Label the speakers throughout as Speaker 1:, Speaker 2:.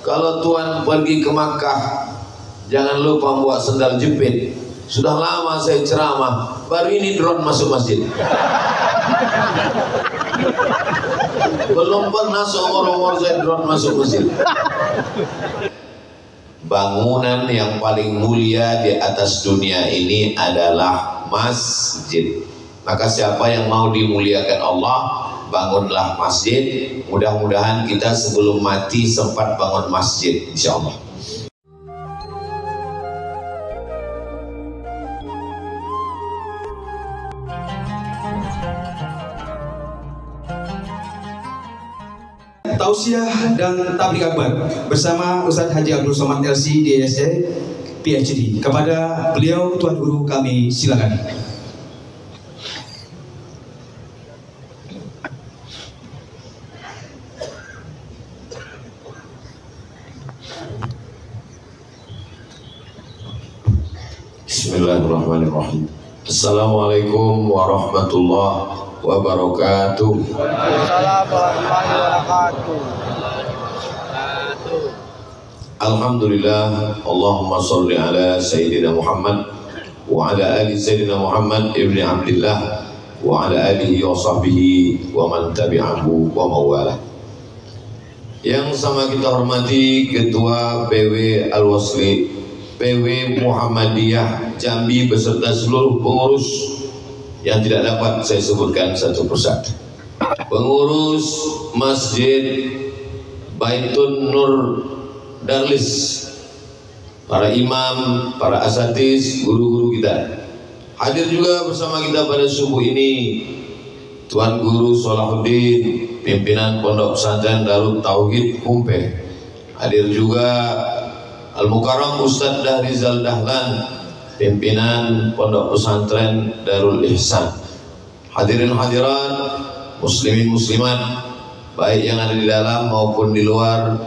Speaker 1: Kalau tuan pergi ke Makkah, jangan lupa bawa sendal jepit. Sudah lama saya ceramah, baru ini drone masuk masjid. Belum pernah seumur-umur saya drone masuk masjid. Bangunan yang paling mulia di atas dunia ini adalah masjid. Maka siapa yang mau dimuliakan Allah, bangunlah masjid. Mudah-mudahan kita sebelum mati sempat bangun masjid, insyaallah.
Speaker 2: Tausiah dan tabligh akbar bersama Ustadz Haji Abdul Somad LC DSE PhD. Kepada beliau Tuan Guru kami silakan.
Speaker 1: Bismillahirrahmanirrahim. Assalamualaikum warahmatullahi wabarakatuh. Alhamdulillah, Allahumma sholli ala Sayyidina Muhammad wa ala ali Sayyidina Muhammad ibni Abdillah wa ala alihi wa sahbihi wa man tabi'ahu wa mawalah. Yang sama kita hormati Ketua PW Al-Wasli PW Muhammadiyah Jambi beserta seluruh pengurus yang tidak dapat saya sebutkan satu persatu. Pengurus Masjid Baitun Nur Darlis, para imam, para asatiz, guru-guru kita. Hadir juga bersama kita pada subuh ini Tuan Guru Salahuddin, pimpinan Pondok Pesantren Darut Tauhid Humpe. Hadir juga Al-Mukarram Ustadz Dahrizal Dahlan, pimpinan Pondok Pesantren Darul Ihsan. Hadirin hadirat, muslimin muslimat, baik yang ada di dalam maupun di luar,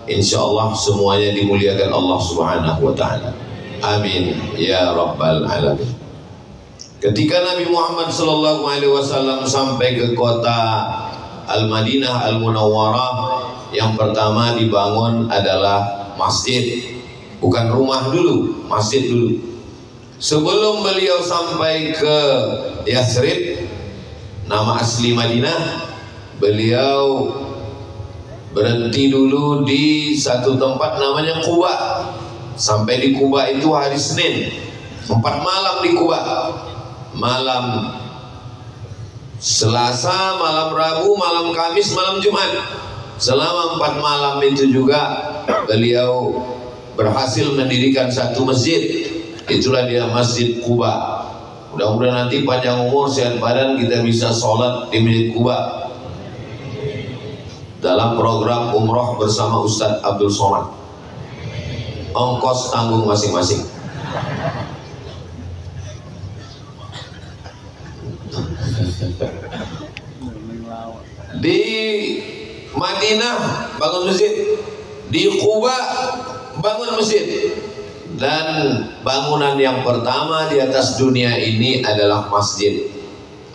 Speaker 1: insyaallah semuanya dimuliakan Allah Subhanahu wa taala. Amin ya rabbal alamin. Ketika Nabi Muhammad sallallahu alaihi wasallam sampai ke kota Al-Madinah Al-Munawwarah, yang pertama dibangun adalah masjid. Bukan rumah dulu, masjid dulu. Sebelum beliau sampai ke Yathrib, nama asli Madinah, beliau berhenti dulu di satu tempat namanya Quba. Sampai di Quba itu hari Senin, 4 malam di Quba. Malam Selasa, malam Rabu, malam Kamis, malam Jumat. Selama 4 malam itu juga beliau berhasil mendirikan satu masjid. Itulah dia Masjid Quba. Mudah-mudahan nanti panjang umur, sehat badan, kita bisa sholat di Masjid Quba dalam program umroh bersama Ustadz Abdul Somad. Ongkos tanggung masing-masing. Di Madinah bangun masjid, di Quba bangun masjid. Dan bangunan yang pertama di atas dunia ini adalah masjid.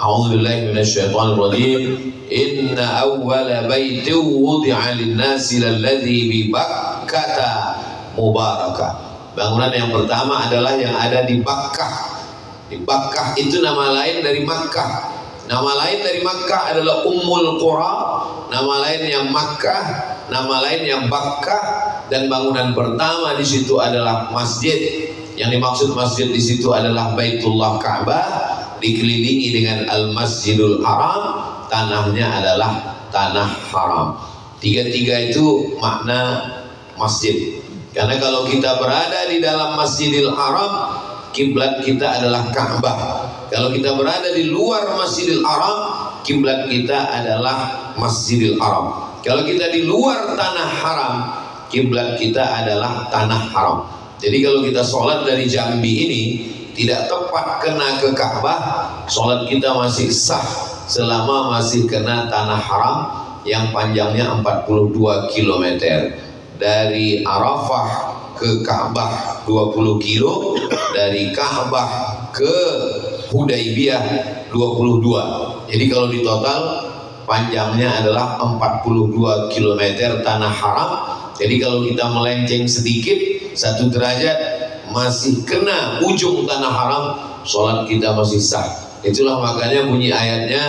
Speaker 1: A'udzubillahi minasyaitonirrajim. Inna awwala baitin wudi'a lin-nasi lalladzi bi Bakkah mubarakah. Bangunan yang pertama adalah yang ada di Bakkah. Di Bakkah itu nama lain dari Makkah. Nama lain dari Makkah adalah Ummul Qura, nama lain yang Makkah, nama lain yang Bakkah. Dan bangunan pertama di situ adalah masjid. Yang dimaksud masjid di situ adalah Baitullah Ka'bah, dikelilingi dengan Al-Masjidul Haram, tanahnya adalah tanah haram. Tiga-tiga itu makna masjid. Karena kalau kita berada di dalam Masjidil Haram, kiblat kita adalah Ka'bah. Kalau kita berada di luar Masjidil Haram, kiblat kita adalah Masjidil Haram. Kalau kita di luar tanah haram, kiblat kita adalah tanah haram. Jadi kalau kita sholat dari Jambi ini tidak tepat kena ke Ka'bah, sholat kita masih sah selama masih kena tanah haram yang panjangnya 42 km. Dari Arafah ke Ka'bah 20 kilo, dari Ka'bah ke Hudaybiyah 22. Jadi kalau di total panjangnya adalah 42 km tanah haram. Jadi kalau kita melenceng sedikit 1 derajat masih kena ujung tanah haram, sholat kita masih sah. Itulah makanya bunyi ayatnya,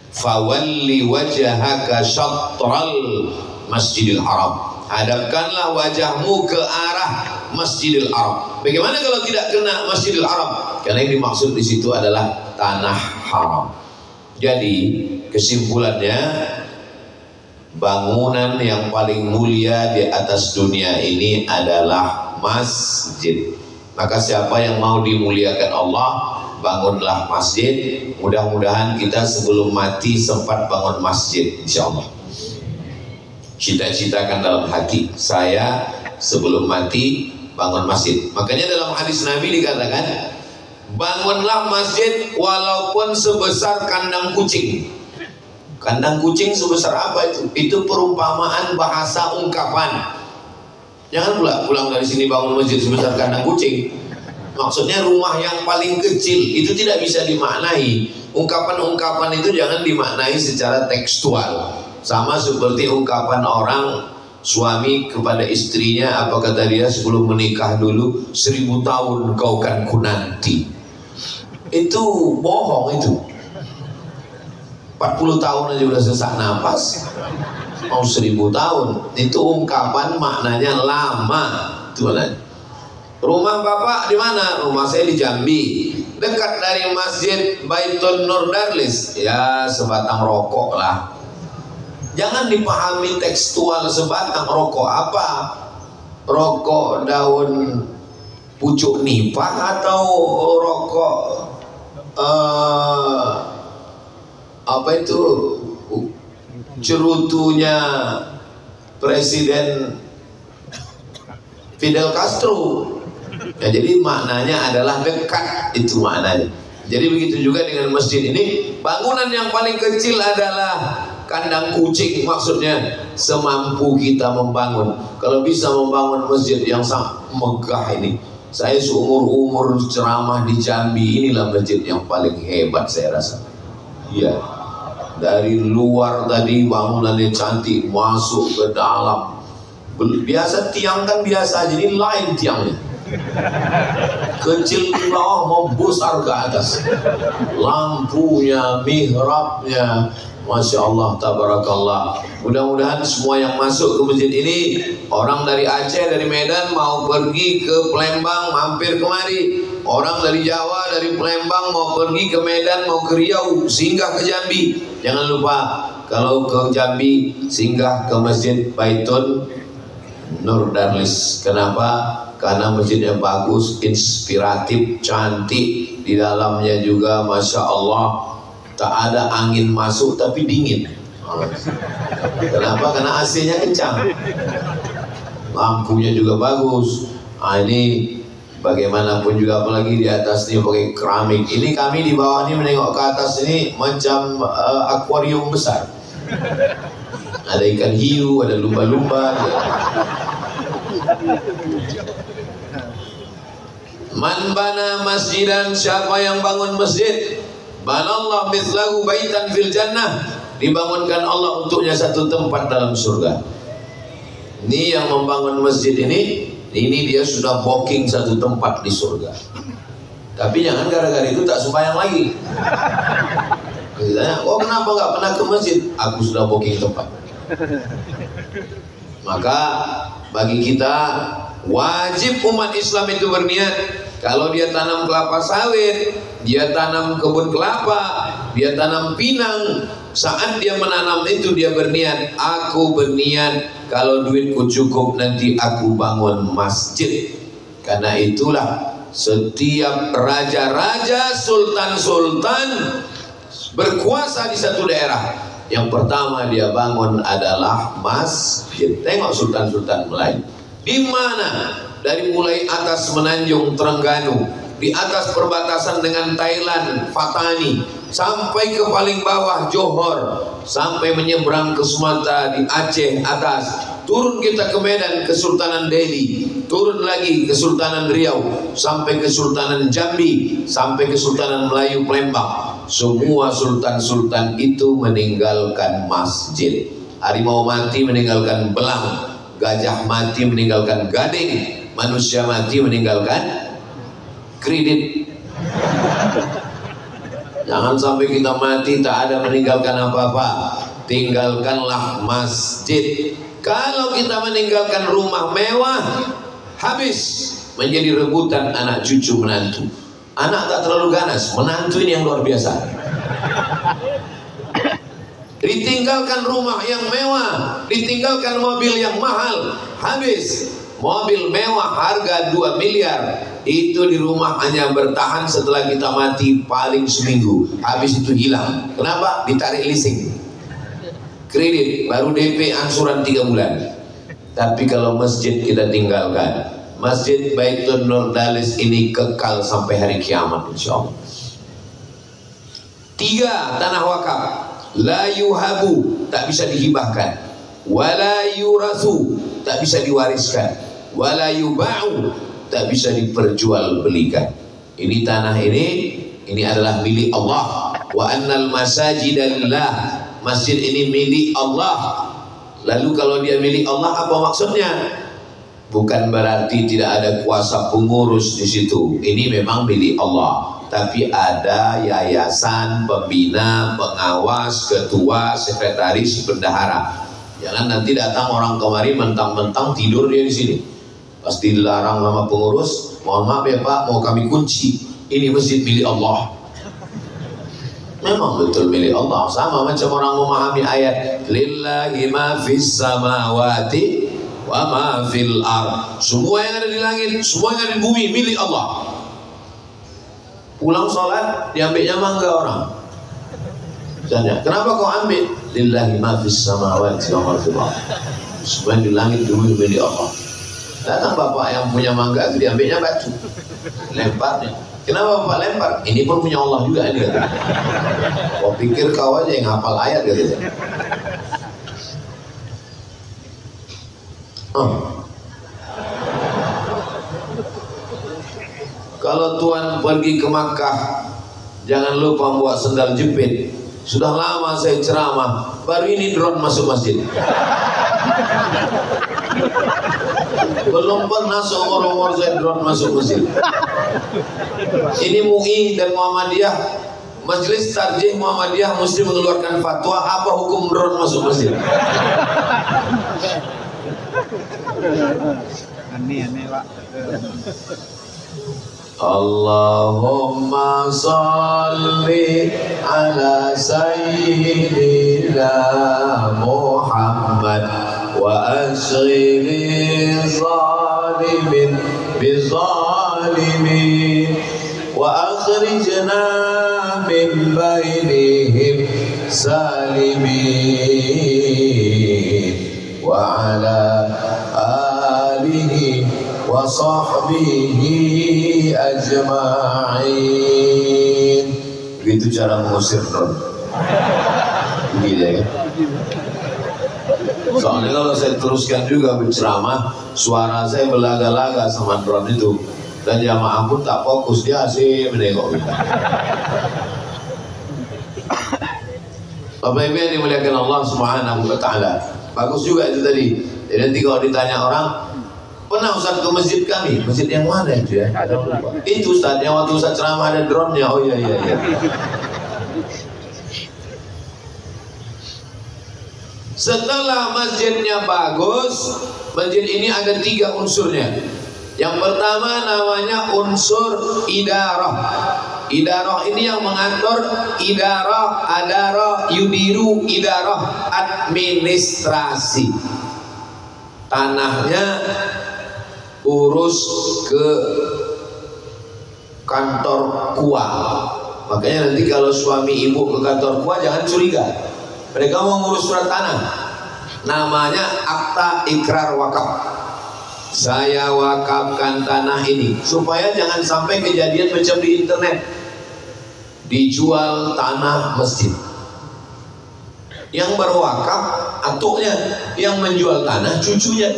Speaker 1: fawalli wajhaka syatral masjidil haram, hadapkanlah wajahmu ke arah Masjidil Haram. Bagaimana kalau tidak kena Masjidil Haram? Karena yang dimaksud di situ adalah tanah haram. Jadi kesimpulannya, bangunan yang paling mulia di atas dunia ini adalah masjid. Maka siapa yang mau dimuliakan Allah, bangunlah masjid. Mudah-mudahan kita sebelum mati sempat bangun masjid, insya Allah. Cita-citakan dalam hati, saya sebelum mati bangun masjid. Makanya dalam hadis Nabi dikatakan, bangunlah masjid walaupun sebesar kandang kucing. Kandang kucing sebesar apa itu? Itu perumpamaan bahasa ungkapan. Jangan pulang dari sini bangun masjid sebesar kandang kucing. Maksudnya rumah yang paling kecil. Itu tidak bisa dimaknai. Ungkapan-ungkapan itu jangan dimaknai secara tekstual. Sama seperti ungkapan orang, suami kepada istrinya, apa kata dia sebelum menikah dulu, 1000 tahun kau kan kunanti. Itu bohong itu. 40 tahun aja udah sesak napas, mau 1000 tahun. Itu ungkapan maknanya lama. Itu maknanya. Rumah bapak di mana? Rumah saya di Jambi. Dekat dari Masjid Baitun Nur Darlis. Ya sebatang rokok lah. Jangan dipahami tekstual sebatang rokok apa? Rokok daun pucuk nipah atau rokok apa itu cerutunya Presiden Fidel Castro. Ya, jadi maknanya adalah dekat, itu maknanya. Jadi begitu juga dengan masjid ini, bangunan yang paling kecil adalah kandang kucing, maksudnya semampu kita membangun. Kalau bisa membangun masjid yang sangat megah ini, saya seumur-umur ceramah di Jambi, inilah masjid yang paling hebat saya rasa. Iya, dari luar tadi bangunannya cantik, masuk ke dalam. Biasa tiang kan biasa, jadi lain tiangnya. Kecil di bawah mau besar ke atas. Lampunya, mihrabnya, Masya Allah, tabarakallah. Mudah-mudahan semua yang masuk ke masjid ini, orang dari Aceh, dari Medan mau pergi ke Palembang, mampir kemari. Orang dari Jawa, dari Palembang mau pergi ke Medan, mau ke Riau, singgah ke Jambi. Jangan lupa, kalau ke Jambi, singgah ke Masjid Baitun Nur Darlis. Kenapa? Karena masjidnya bagus, inspiratif, cantik. Di dalamnya juga Masya Allah, tak ada angin masuk tapi dingin. Kenapa? Karena AC-nya kencang. Lampunya juga bagus. Nah, ini bagaimanapun juga, apalagi di atas ini pakai keramik. Ini kami di bawah ini menengok ke atas ini macam akuarium besar. Ada ikan hiu, ada lumba-lumba. Man bana masjidan, siapa yang bangun masjid, banallah mithlahu baitan fil jannah, dibangunkan Allah untuknya satu tempat dalam surga. Ini yang membangun masjid ini dia sudah booking satu tempat di surga. Tapi jangan gara-gara itu tak sembahyang lagi. Katanya, oh kenapa nggak pernah ke masjid? Aku sudah booking tempat. Maka bagi kita wajib umat Islam itu berniat. Kalau dia tanam kelapa sawit, dia tanam kebun kelapa, dia tanam pinang, saat dia menanam itu dia berniat, aku berniat kalau duitku cukup nanti aku bangun masjid. Karena itulah setiap raja-raja, sultan-sultan berkuasa di satu daerah, yang pertama dia bangun adalah masjid. Tengok sultan-sultan Melayu di mana? Dari mulai atas menanjung Terengganu, di atas perbatasan dengan Thailand, Fatani, sampai ke paling bawah Johor, sampai menyeberang ke Sumatera di Aceh atas, turun kita ke Medan, Kesultanan Delhi, turun lagi Kesultanan Riau, sampai Kesultanan Jambi, sampai Kesultanan Melayu Palembang. Semua sultan-sultan itu meninggalkan masjid. Harimau mati meninggalkan belang, gajah mati meninggalkan gading, manusia mati meninggalkan kredit. Jangan sampai kita mati tak ada meninggalkan apa-apa. Tinggalkanlah masjid. Kalau kita meninggalkan rumah mewah, habis menjadi rebutan anak cucu menantu. Anak tak terlalu ganas, menantu ini yang luar biasa. Ditinggalkan rumah yang mewah, ditinggalkan mobil yang mahal, habis. Mobil mewah harga 2 miliar, itu di rumah hanya bertahan setelah kita mati paling seminggu, habis itu hilang. Kenapa? Ditarik leasing, kredit, baru DP angsuran 3 bulan. Tapi kalau masjid kita tinggalkan, Masjid Baitul Nurdalis ini kekal sampai hari kiamat insyaallah. 3, tanah wakaf. La yuhabu, tak bisa dihibahkan. Wala yurasu, tak bisa diwariskan. Wala yuba'u, tak bisa diperjualbelikan. Ini tanah ini adalah milik Allah. Wa annal masajida lillah, masjid ini milik Allah. Lalu kalau dia milik Allah, apa maksudnya? Bukan berarti tidak ada kuasa pengurus di situ. Ini memang milik Allah, tapi ada yayasan, pembina, pengawas, ketua, sekretaris, bendahara. Jangan nanti datang orang kemari mentang-mentang tidur dia di sini. Pasti dilarang sama pengurus. Mohon maaf ya Pak, mau kami kunci. Ini masjid milik Allah. Memang betul milik Allah. Sama macam orang memahami ayat lillahi ma fis samawati wa ma fil ard. Semua yang ada di langit, semua yang ada di bumi milik Allah. Pulang sholat diambilnya mangga orang. Misalnya, kenapa kau ambil? Lillahi ma fis samawati wa ma fil ard. Semua yang di langit di bumi milik Allah. Datang bapak yang punya mangga, diambilnya batu, lemparnya. Kenapa bapak lempar? Ini pun punya Allah juga ini. Kau pikir kau aja yang hafal ayat gitu. Kalau Tuhan pergi ke Makkah, jangan lupa buat sendal jepit. Sudah lama saya ceramah, baru ini drone masuk masjid. Belum pernah seumur-umur saya drone masuk masjid. Ini MUI dan Muhammadiyah, Majelis Tarjih Muhammadiyah mesti mengeluarkan fatwa apa hukum drone masuk masjid.
Speaker 3: Aneh-aneh Pak.
Speaker 1: Allahumma salli ala sayyidina Muhammad wa ashghili zalimin bizalimin wa akhrijna min bainihim salimin wa ala alihi wa sahbihi ajma'in. Begitu cara mengusir drone. Begini ya. Soalnya kalau saya teruskan juga berceramah, suara saya belaga-laga sama drone itu, dan jamaah pun tak fokus, dia asik menengok kita. Bapak Ibu yang dimuliakan Allah Subhanahu wa Ta'ala, bagus juga itu tadi. Jadi nanti kalau ditanya orang, pernah Ustaz ke masjid kami? Masjid yang mana itu ya? Itu Ustaz, yang waktu Ustaz ceramah ada drone-nya. Oh iya. Setelah masjidnya bagus, masjid ini ada 3 unsurnya. Yang pertama namanya unsur idarah. Idarah ini yang mengatur, idarah, adarah, yudiru, idarah, administrasi. Tanahnya urus ke kantor KUA. Makanya nanti kalau suami ibu ke kantor KUA jangan curiga. Mereka mau ngurus surat tanah. Namanya akta ikrar wakaf. Saya wakafkan tanah ini, supaya jangan sampai kejadian macam di internet, dijual tanah masjid. Yang berwakaf atuknya, yang menjual tanah cucunya.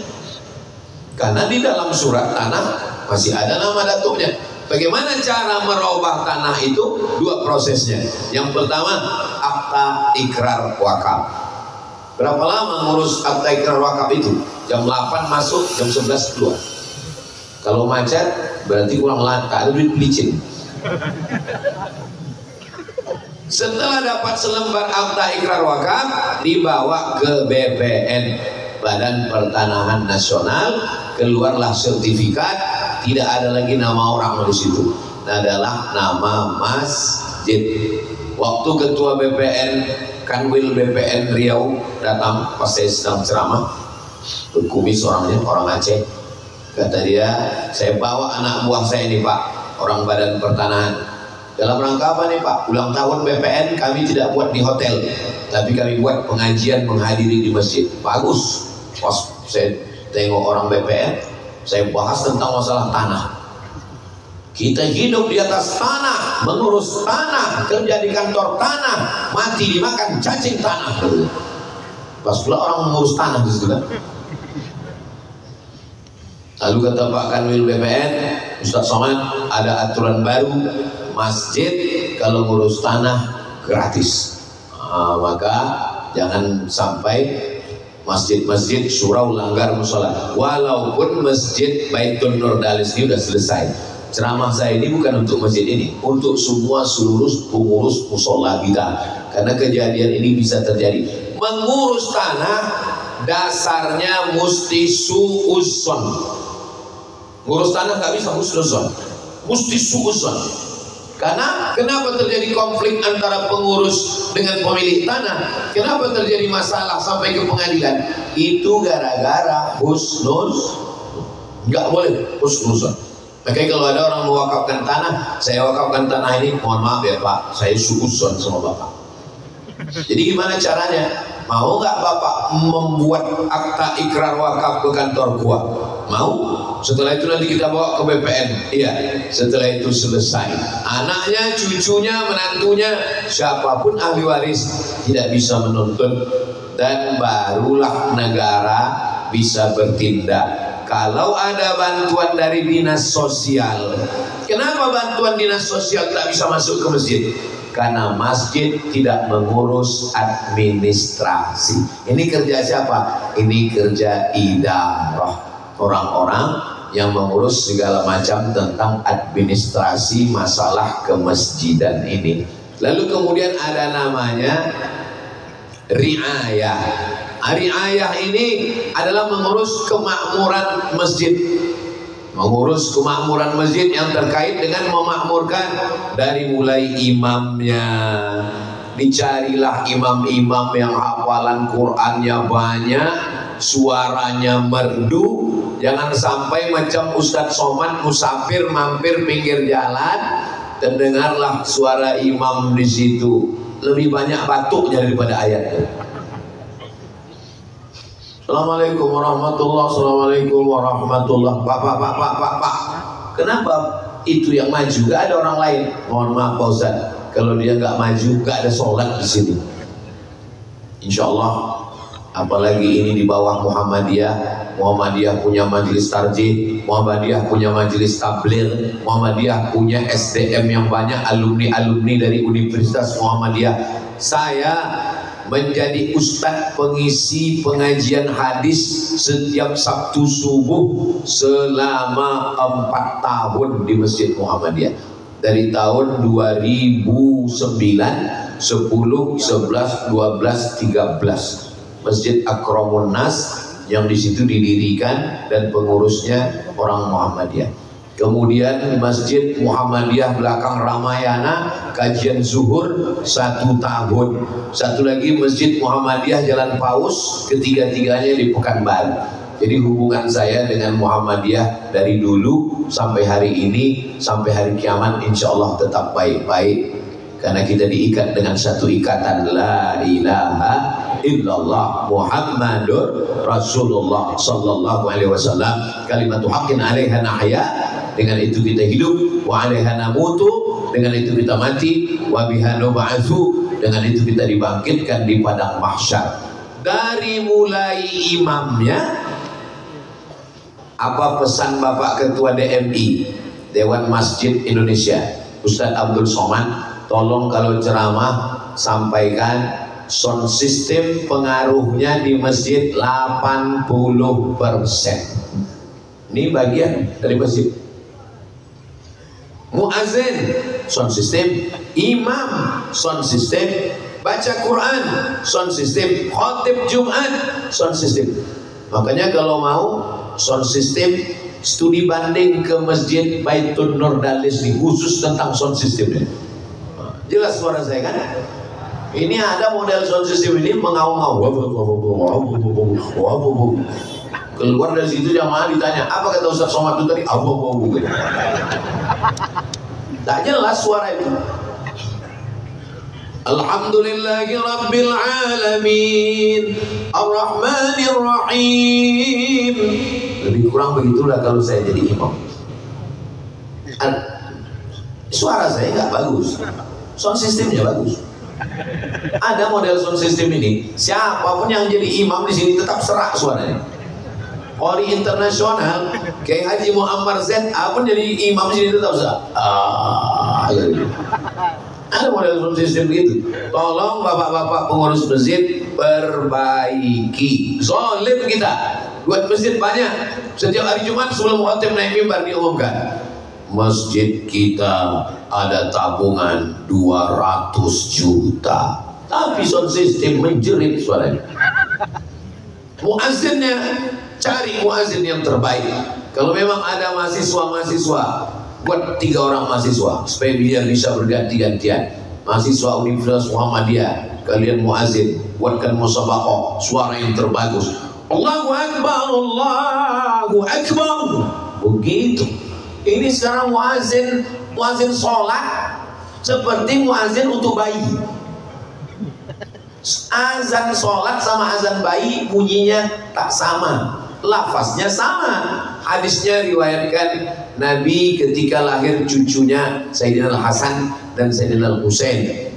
Speaker 1: Karena di dalam surat tanah masih ada nama datuknya. Bagaimana cara merubah tanah itu? Dua prosesnya. Yang pertama, akta ikrar wakaf. Berapa lama ngurus akta ikrar wakaf itu? Jam 8 masuk, jam 11 keluar. Kalau macet berarti kurang lata, ada duit pelicin. Setelah dapat selembar akta ikrar wakaf, dibawa ke BPN, Badan Pertanahan Nasional, keluarlah sertifikat, tidak ada lagi nama orang di situ, adalah nama masjid. Waktu ketua BPN, Kanwil BPN Riau datang pas saya sedang ceramah, berkumis orangnya, orang Aceh. Kata dia, saya bawa anak buah saya ini Pak, orang Badan Pertanahan. Dalam rangka apa nih Pak? Ulang tahun BPN kami tidak buat di hotel, tapi kami buat pengajian menghadiri di masjid. Bagus. Pas saya tengok orang BPN, saya bahas tentang masalah tanah. Kita hidup di atas tanah, mengurus tanah, kerja di kantor tanah, mati dimakan cacing tanah. Pas pula orang mengurus tanah di situ kan. Lalu kata Pak Kanwil BPN, Ustaz Somad, ada aturan baru, masjid kalau ngurus tanah gratis. Maka jangan sampai masjid-masjid surau langgar musola. Walaupun masjid Baitul Nurdalis ini sudah selesai. Ceramah saya ini bukan untuk masjid ini, untuk semua seluruh pengurus musola kita. Karena kejadian ini bisa terjadi. Mengurus tanah dasarnya mesti su'uzon. Ngurus tanah nggak bisa su'uzon, mesti su'uzon. Karena kenapa terjadi konflik antara pengurus dengan pemilik tanah? Kenapa terjadi masalah sampai ke pengadilan? Itu gara-gara husnuz. Nggak boleh husnuzon. Makanya kalau ada orang mewakafkan tanah, saya wakafkan tanah ini, mohon maaf ya Pak, saya su'uzon sama Bapak. Jadi gimana caranya? Mau nggak Bapak membuat akta ikrar wakaf ke kantor gua? Mau? Setelah itu nanti kita bawa ke BPN. Iya, setelah itu selesai. Anaknya, cucunya, menantunya, siapapun ahli waris tidak bisa menuntut, dan barulah negara bisa bertindak. Kalau ada bantuan dari dinas sosial, kenapa bantuan dinas sosial tidak bisa masuk ke masjid? Karena masjid tidak mengurus administrasi. Ini kerja siapa? Ini kerja idarah, orang-orang yang mengurus segala macam tentang administrasi masalah kemasjidan ini. Lalu kemudian ada namanya riayah. Riayah ini adalah mengurus kemakmuran masjid. Mengurus kemakmuran masjid yang terkait dengan memakmurkan, dari mulai imamnya. Dicarilah imam-imam yang hafalan Qur'annya banyak, suaranya merdu. Jangan sampai macam Ustadz Somad musafir mampir pinggir jalan, terdengarlah suara imam di situ. Lebih banyak batuknya daripada ayatnya. Assalamualaikum warahmatullahi wabarakatuh. Assalamualaikum warahmatullahi wabarakatuh. Pak. Kenapa itu yang maju? Gak ada orang lain. Mohon maaf Pak Ustaz, kalau dia gak maju, gak ada sholat di sini. Insya Allah, apalagi ini di bawah Muhammadiyah. Muhammadiyah punya majelis tarjih, Muhammadiyah punya majelis tabligh, Muhammadiyah punya SDM yang banyak, alumni-alumni dari Universitas Muhammadiyah. Saya menjadi ustadz pengisi pengajian hadis setiap Sabtu subuh selama 4 tahun di Masjid Muhammadiyah. Dari tahun 2009, 10, 11, 12, 13. Masjid Akramun Nas yang di situ didirikan dan pengurusnya orang Muhammadiyah. Kemudian Masjid Muhammadiyah belakang Ramayana kajian zuhur 1 tahun. Satu lagi Masjid Muhammadiyah Jalan Paus, ketiga-tiganya di Pekanbaru. Jadi hubungan saya dengan Muhammadiyah dari dulu sampai hari ini, sampai hari kiamat insya Allah tetap baik-baik. Karena kita diikat dengan satu ikatan, la ilaha illallah Muhammadur Rasulullah sallallahu alaihi wasallam. Kalimatu haqqin 'alaiha nahya, dengan itu kita hidup, wa 'alaiha namutu, dengan itu kita mati, wa biha nub'atsu, Dengan itu kita dibangkitkan di padang mahsyar. Dari mulai imamnya, apa pesan Bapak Ketua DMI, Dewan Masjid Indonesia, Ustadz Abdul Somad, tolong kalau ceramah sampaikan sound system pengaruhnya di masjid 80%. Ini bagian dari masjid. Muazin sound system, imam sound system, baca Quran sound system, khotib Jumat sound system. Makanya kalau mau sound system, studi banding ke masjid Baitul Nurdalis nih, khusus tentang sound system. Jelas suara saya kan? Ini ada model sound system ini mengaung-ngaung, keluar dari situ jamaah ditanya, apa kata Ustaz Somad itu tadi? Tak jelas suara itu. Alhamdulillahi Rabbil Alamin Ar-Rahmanir Rahim. Lebih kurang begitulah kalau saya jadi imam. Suara saya nggak bagus, sound systemnya bagus. Ada model sound system ini, siapapun yang jadi imam di sini tetap serak suaranya. Qori internasional kayak Haji Muammar Z pun jadi imam di sini tetap serak. Ada model sound system gitu. Tolong bapak-bapak pengurus masjid perbaiki. Zolim kita buat masjid banyak. Setiap hari Jumat sebelum khotib naik mimbar diumumkan, masjid kita ada tabungan 200 juta, tapi sound system menjerit suaranya. Muazzinnya, cari muazzin yang terbaik. Kalau memang ada mahasiswa, buat 3 orang mahasiswa supaya biar bisa berganti-gantian. Mahasiswa Universitas Muhammadiyah, kalian muazzin, buatkan musabaqah suara yang terbagus. Allahu Akbar, Allahu Akbar. Begitu. Ini sekarang muazzin sholat seperti muazzin untuk bayi. Azan sholat sama azan bayi bunyinya tak sama, lafaznya sama. Hadisnya riwayatkan Nabi ketika lahir cucunya Sayyidina Al-Hasan dan Sayyidina Al-Husain,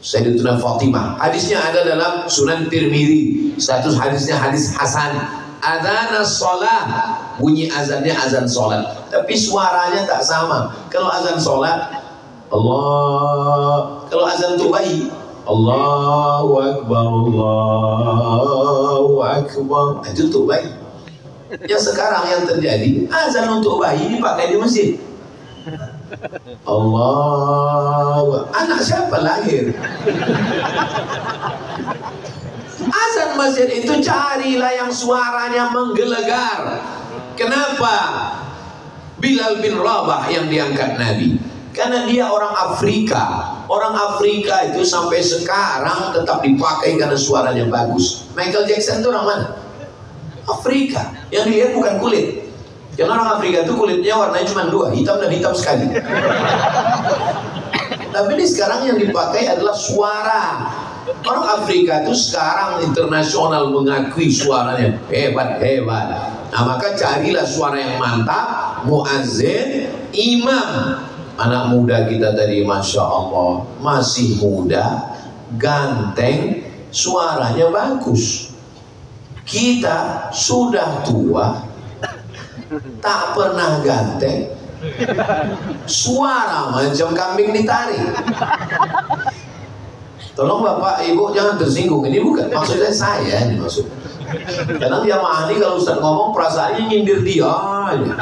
Speaker 1: Sayyidatuna Fatimah. Hadisnya ada dalam Sunan Tirmidzi. Status hadisnya hadis hasan. Adzan sholat, bunyi azannya azan sholat, tapi suaranya tak sama. Kalau azan sholat Allah, kalau azan untuk bayi Allahu Akbar, Allahu Akbar, itu untuk bayi. Yang sekarang yang terjadi, azan untuk bayi dipakai di masjid. Allah, anak siapa lahir? Azan masjid itu carilah yang suaranya menggelegar. Kenapa Bilal bin Rabah yang diangkat Nabi? Karena dia orang Afrika. Orang Afrika itu sampai sekarang tetap dipakai karena suaranya bagus. Michael Jackson itu orang mana? Afrika. Yang dilihat bukan kulit. Karena orang Afrika itu kulitnya warnanya cuma 2, hitam dan hitam sekali. Tapi ini sekarang yang dipakai adalah suara. Orang Afrika itu sekarang internasional mengakui suaranya hebat-hebat. Nah, maka carilah suara yang mantap, muazzin, imam. Anak muda kita tadi, Masya Allah, masih muda, ganteng, suaranya bagus. Kita sudah tua, tak pernah ganteng, suara macam kambing ditarik. Tolong Bapak Ibu jangan tersinggung, ini bukan maksudnya saya, ini maksud. Kadang jamaah ini kalau Ustaz ngomong perasaannya nyindir dia aja.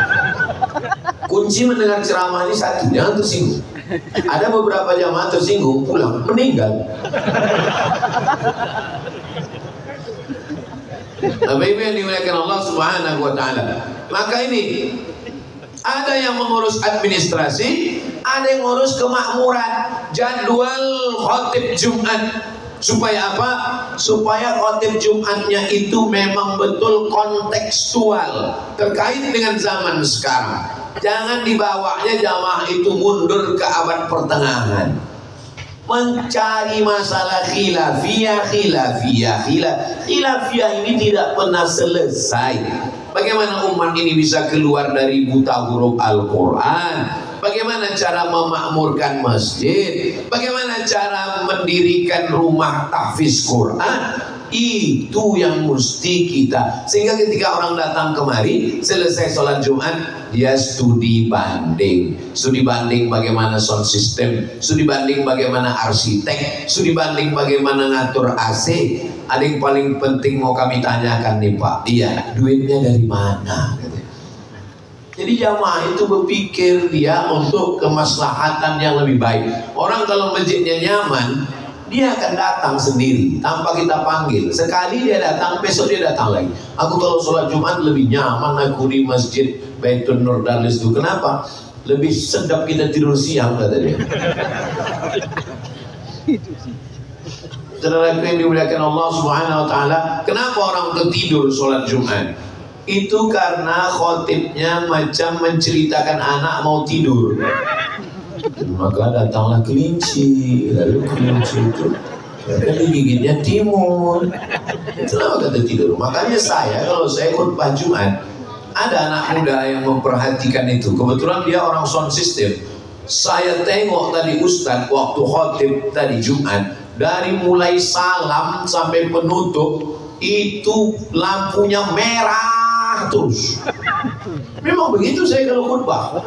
Speaker 1: Kunci mendengar ceramah ini satu, jangan tersinggung. Ada beberapa jamaah tersinggung, pulang, meninggal. Bapak Ibu yang dimuliakan Allah Subhanahu wa Ta'ala. Maka ini ada yang mengurus administrasi, ada yang ngurus kemakmuran, jadwal khotib Jumat. Supaya apa? Supaya khotib Jumatnya itu memang betul kontekstual terkait dengan zaman sekarang. Jangan dibawanya jamaah itu mundur ke abad pertengahan, mencari masalah khilafiyah ini tidak pernah selesai. Bagaimana umat ini bisa keluar dari buta huruf Al-Quran? bagaimana cara memakmurkan masjid, bagaimana cara mendirikan rumah tahfiz Quran. Itu yang mesti kita, sehingga ketika orang datang kemari selesai sholat Jumat, dia studi banding bagaimana sound system, studi banding bagaimana arsitek, studi banding bagaimana ngatur AC. Ada yang paling penting mau kami tanyakan nih Pak, iya, duitnya dari mana? Jadi jamaah itu berpikir dia untuk kemaslahatan yang lebih baik. Orang kalau masjidnya nyaman, dia akan datang sendiri tanpa kita panggil. Sekali dia datang, besok dia datang lagi. Aku kalau sholat Jumat lebih nyaman aku di masjid Baitul Nur Darlis itu. Kenapa? Lebih sedap kita tidur siang, kata dia. Saudara yang dimuliakan Allah Subhanahu Wa Taala, kenapa orang tertidur sholat Jumat? Itu karena khotibnya macam menceritakan anak mau tidur. Maka datanglah kelinci, lalu kelinci itu digigitnya timun. Itulah kata tidur. Makanya saya kalau saya khutbah Jumat, ada anak muda yang memperhatikan itu. Kebetulan dia orang sound system. Saya tengok tadi Ustadz waktu khotib tadi Jumat, dari mulai salam sampai penutup itu lampunya merah terus. Memang begitu saya kalau khutbah.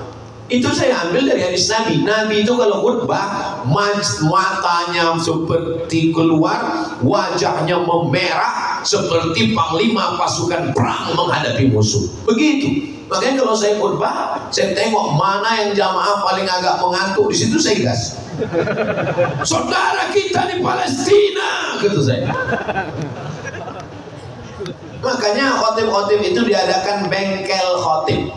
Speaker 1: Itu saya ambil dari hadis Nabi. Nabi itu kalau khutbah, matanya seperti keluar, wajahnya memerah seperti panglima pasukan perang menghadapi musuh. Begitu. Makanya kalau saya khutbah, saya tengok mana yang jamaah paling agak mengantuk, di situ saya gas. Saudara kita di Palestina, gitu saya. Makanya khotib-khotib itu diadakan bengkel khotib.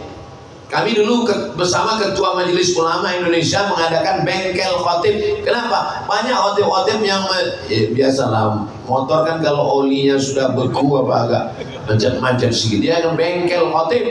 Speaker 1: Kami dulu bersama Ketua Majelis Ulama Indonesia mengadakan bengkel khotib. Kenapa? Banyak khotib-khotib yang biasalah motor kan kalau olinya sudah beku apa agak macet-macet sedikit, dia akan bengkel khotib.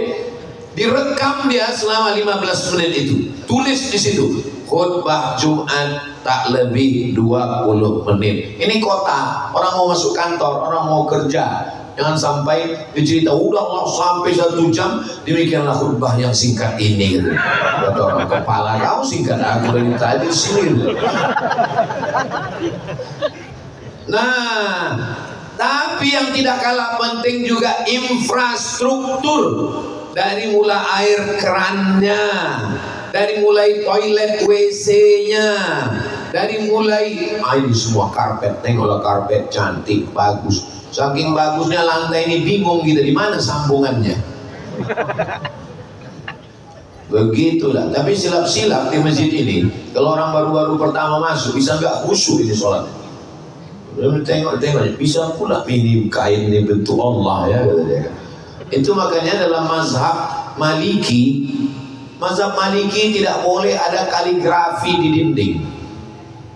Speaker 1: Direkam dia selama 15 menit itu. Tulis di situ, khutbah Jumat tak lebih 20 menit. Ini kota, orang mau masuk kantor, orang mau kerja. Jangan sampai dicerita udah sampai 1 jam, demikianlah khutbah yang singkat ini gitu. Kata orang, kepala kau singkat, aku dari tadi di sini gitu. Nah, tapi yang tidak kalah penting juga infrastruktur. Dari mulai air kerannya, dari mulai toilet WC-nya, dari mulai ini semua karpet, tengoklah karpet cantik, bagus. Saking bagusnya lantai ini bingung kita di mana sambungannya. Begitulah. Tapi silap-silap di masjid ini, kalau orang baru-baru pertama masuk bisa nggak khusyuk ini sholat. Tengok-tengok bisa pula ini kain ini bentuk Allah ya. Itu makanya dalam mazhab Maliki tidak boleh ada kaligrafi di dinding.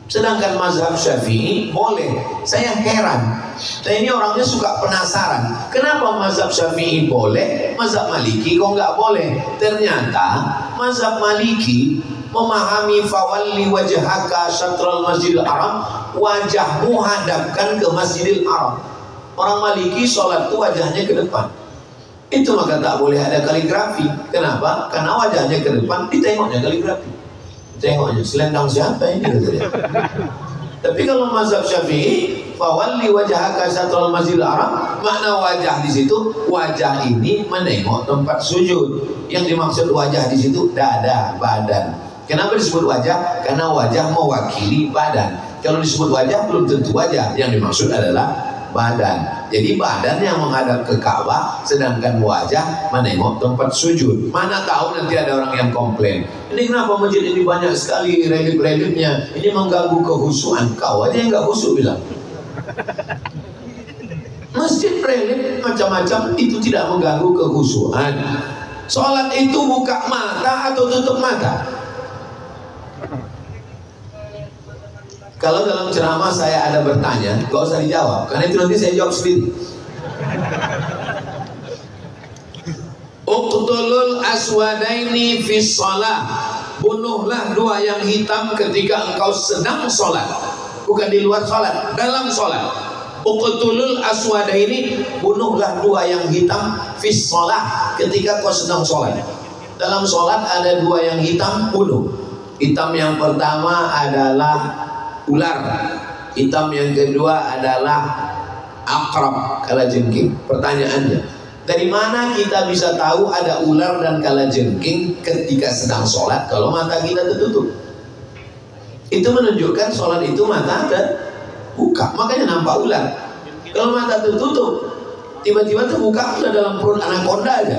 Speaker 1: Sedangkan mazhab Syafi'i boleh. Saya heran. Saya ini orangnya suka penasaran. Kenapa mazhab Syafi'i boleh, mazhab Maliki kok nggak boleh? Ternyata mazhab Maliki memahami fawalli wajhaka syatral masjidil haram, wajahmu hadapkan ke masjidil haram. Orang Maliki sholat itu wajahnya ke depan. Itu maka tak boleh ada kaligrafi. Kenapa? Karena wajahnya ke depan, ditengoknya kaligrafi. Tengoknya selendang siapa ini katanya. Tapi kalau mazhab Syafi'i, fawalli wajhaka syatral masjidil haram, makna wajah di situ, wajah ini menengok tempat sujud. Yang dimaksud wajah di situ dada, badan. Kenapa disebut wajah? Karena wajah mewakili badan. Kalau disebut wajah belum tentu wajah. Yang dimaksud adalah badan. Jadi badan yang menghadap ke Ka'bah, sedangkan wajah menengok tempat sujud. Mana tahu nanti ada orang yang komplain, ini kenapa masjid ini banyak sekali relief-reliefnya, ini mengganggu kehusuan. Kau aja yang nggak khusyuk bilang. Masjid relief macam-macam itu tidak mengganggu kehusuan. Sholat itu buka mata atau tutup mata? Kalau dalam ceramah saya ada bertanya, gak usah dijawab, karena itu nanti saya jawab sendiri. Uqtulul aswadaini fis shalah, bunuhlah dua yang hitam ketika engkau sedang sholat. Bukan di luar sholat, dalam sholat. Uqtulul aswadaini, bunuhlah dua yang hitam fis shalah ketika kau sedang sholat. Dalam sholat ada dua yang hitam, bunuh. Hitam yang pertama adalah ular, hitam yang kedua adalah akrab, kalajengking. Pertanyaannya, dari mana kita bisa tahu ada ular dan kalajengking ketika sedang sholat kalau mata kita tertutup? Itu menunjukkan sholat itu mata terbuka, makanya nampak ular. Kalau mata tertutup, tiba-tiba terbuka sudah dalam perut anaconda aja.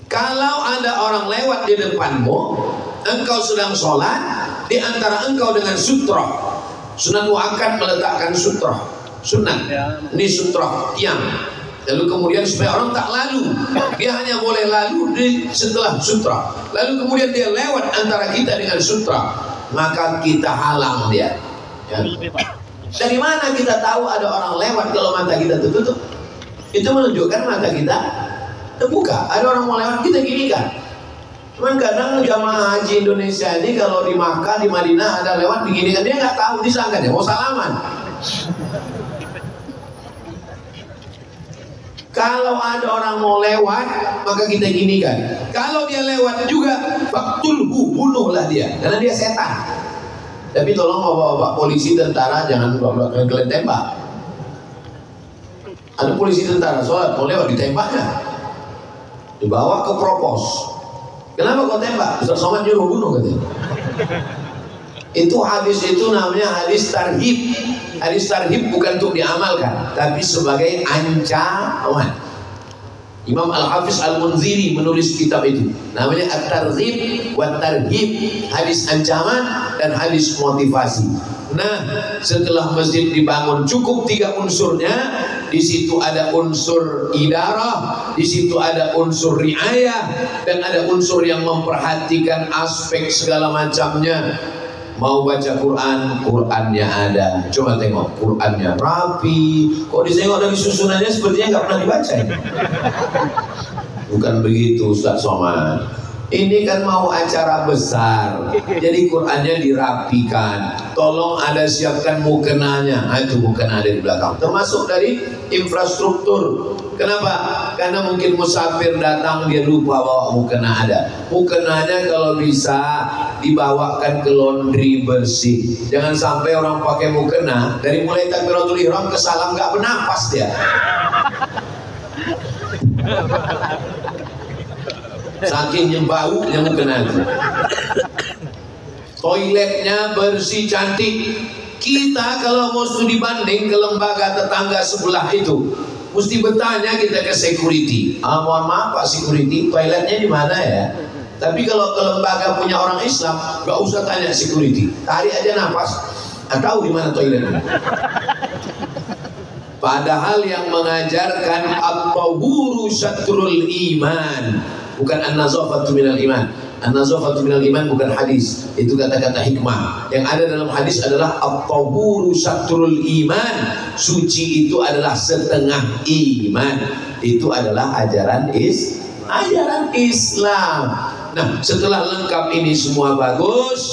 Speaker 1: Kalau ada orang lewat di depanmu, engkau sedang sholat, di antara engkau dengan sutroh. Sunan muakkad meletakkan sutroh, sunat. Ini sutroh tiang. Lalu kemudian supaya orang tak lalu, dia hanya boleh lalu setelah sutroh. Lalu kemudian dia lewat antara kita dengan sutroh, maka kita halang dia. Ya. Dari mana kita tahu ada orang lewat kalau mata kita tertutup? Itu menunjukkan mata kita terbuka. Ada orang mau lewat, kita gini kan. Cuman kadang jamaah haji Indonesia ini kalau di Makkah, di Madinah ada lewat begini kan, dia nggak tahu, disangka dia mau salaman. Kalau ada orang mau lewat, maka kita gini kan. Kalau dia lewat juga, faktulhu, bunuhlah dia, karena dia setan. Tapi tolong bapak-bapak polisi, tentara, jangan bawa kalian tembak. Ada polisi tentara sholat mau lewat, ditembaknya, dibawa ke propos. Kenapa kau tembak? Ustaz Somad nyuruh bunuh katanya. Itu hadis itu namanya hadis tarhib. Hadis tarhib bukan untuk diamalkan, tapi sebagai ancaman. Imam Al-Hafiz Al-Munziri menulis kitab itu, namanya At-Targhib wa Tarhib, hadis ancaman dan hadis motivasi. Nah, setelah masjid dibangun cukup 3 unsurnya. Di situ ada unsur idarah, di situ ada unsur riayah, dan ada unsur yang memperhatikan aspek segala macamnya. Mau baca Quran, Qurannya ada. Coba tengok, Qurannya rapi. Kok disengok dari susunannya sepertinya nggak pernah dibaca ya? Bukan begitu Ustaz Somad. Ini kan mau acara besar, jadi Qurannya dirapikan. Tolong ada siapkan mukenanya. Nah, itu mukena ada di belakang, termasuk dari infrastruktur. Kenapa? Karena mungkin musafir datang dia lupa bawa mukena ada. Mukenanya kalau bisa dibawakan ke laundry bersih. Jangan sampai orang pakai mukena dari mulai takbiratul ihram ke salam nggak bernapas dia. Saking baunya mukena itu. Toiletnya bersih cantik. Kita kalau mau studi banding ke lembaga tetangga sebelah itu, mesti bertanya kita ke security. Mohon maaf Pak security, toiletnya di mana ya? Tapi kalau ke lembaga punya orang Islam, gak usah tanya security, tarik aja nafas, tahu di mana toiletnya. Padahal yang mengajarkan at-tahuru syatrul iman, bukan an-nazafatu minal iman. An-nazafatu minal iman bukan hadis, itu kata-kata hikmah. Yang ada dalam hadis adalah at-tahuru syatrul iman, suci itu adalah setengah iman. Itu adalah ajaran Islam. Nah, setelah lengkap ini semua bagus,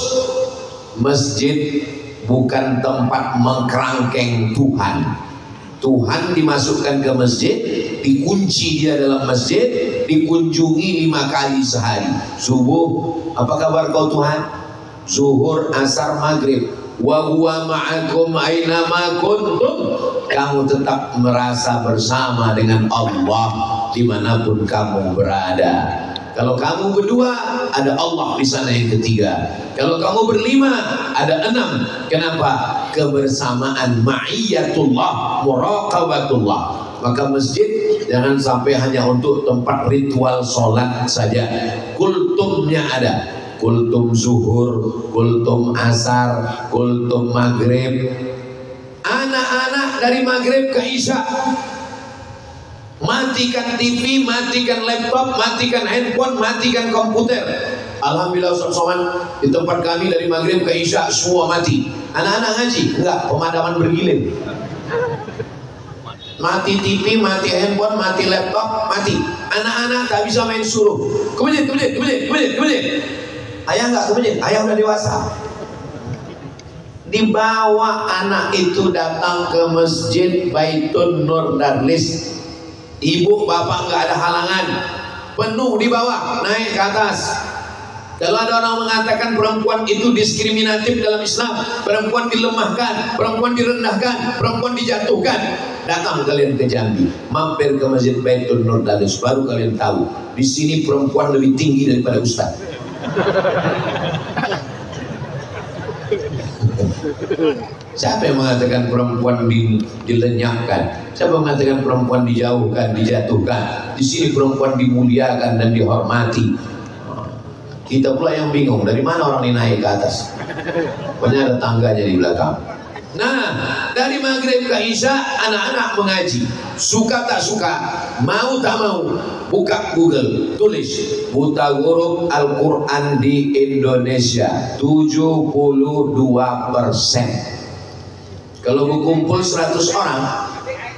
Speaker 1: masjid bukan tempat mengkerangkeng Tuhan. Tuhan dimasukkan ke masjid, dikunci dia dalam masjid, dikunjungi 5 kali sehari. Subuh, apa kabar kau Tuhan? Zuhur, asar, maghrib. Wa huwa ma'akum aina ma kuntum. Kamu tetap merasa bersama dengan Allah dimanapun kamu berada. Kalau kamu berdua, ada Allah di sana yang ketiga. Kalau kamu berlima, ada 6. Kenapa? Kebersamaan, ma'iyatullah, muraqabatullah. Maka masjid jangan sampai hanya untuk tempat ritual sholat saja. Kultumnya ada. Kultum zuhur, kultum asar, kultum maghrib. Anak-anak dari maghrib ke isya, matikan TV, matikan laptop, matikan handphone, matikan komputer. Alhamdulillah Ustaz Somad, di tempat kami dari maghrib ke isya semua mati. Anak-anak ngaji, enggak, pemadaman bergilir. Mati TV, mati handphone, mati laptop, mati. Anak-anak tak bisa main suruh. Ke masjid. Ayah enggak ke masjid, ayah udah dewasa. dibawa anak itu datang ke masjid Baitun Nur Darlis. Ibu bapak nggak ada halangan, penuh dibawa naik ke atas. Kalau ada orang mengatakan perempuan itu diskriminatif dalam Islam, perempuan dilemahkan, perempuan direndahkan, perempuan dijatuhkan, datang kalian ke Jambi, mampir ke masjid Baitun Nur Darlis, baru kalian tahu di sini perempuan lebih tinggi daripada ustaz. Siapa yang mengatakan perempuan dilenyapkan? Siapa yang mengatakan perempuan dijauhkan, dijatuhkan? Di sini perempuan dimuliakan dan dihormati. Kita pula yang bingung, dari mana orang ini naik ke atas? Pokoknya ada tangganya di belakang. Nah, dari maghrib ke isya anak-anak mengaji, suka tak suka, mau tak mau, buka Google, tulis buta huruf Al-Quran di Indonesia 72%. Kalau berkumpul 100 orang,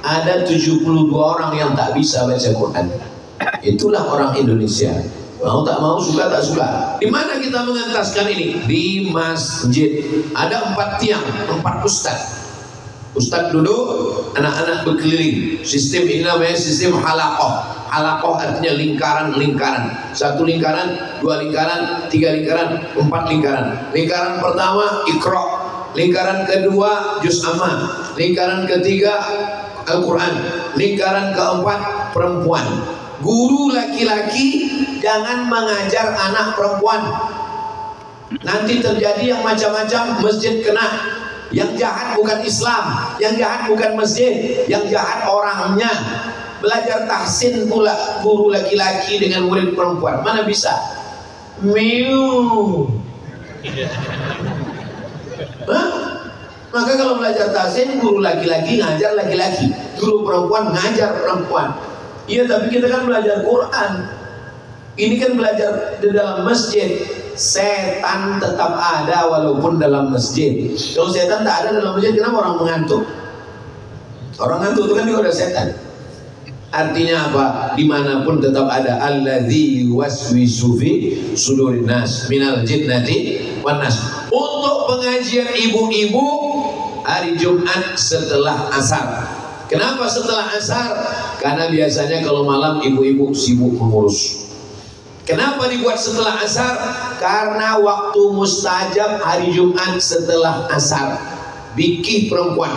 Speaker 1: ada 72 orang yang tak bisa baca Quran. Itulah orang Indonesia. Mau tak mau, suka tak suka. Di mana kita mengentaskan ini? Di masjid. Ada 4 tiang, 4 ustaz. Ustaz duduk, anak-anak berkeliling. Sistem ini namanya sistem halaqah. Halaqah artinya lingkaran-lingkaran. 1 lingkaran, 2 lingkaran, 3 lingkaran, 4 lingkaran. Lingkaran pertama Iqra. Lingkaran kedua juz amma, lingkaran ketiga Al-Quran, lingkaran keempat perempuan. Guru laki-laki jangan mengajar anak perempuan. Nanti terjadi yang macam-macam, masjid kena. Yang jahat bukan Islam, yang jahat bukan masjid, yang jahat orangnya. Belajar tahsin pula guru laki-laki dengan murid perempuan, mana bisa? Hah? Maka kalau belajar tahsin, guru laki-laki ngajar laki-laki, guru perempuan ngajar perempuan. Iya, tapi kita kan belajar Quran. Ini kan belajar di dalam masjid. Setan tetap ada walaupun dalam masjid. Kalau setan tak ada dalam masjid, kenapa orang mengantuk? Orang ngantuk itu kan juga ada setan. Artinya apa? Dimanapun tetap ada. Alladzi waswisu fi sudurin nas minal jinnati wan nas. Untuk pengajian ibu-ibu hari Jumat setelah asar. Kenapa setelah asar? Karena biasanya kalau malam ibu-ibu sibuk mengurus. Kenapa dibuat setelah asar? Karena waktu mustajab hari Jumat setelah asar. Bikih perempuan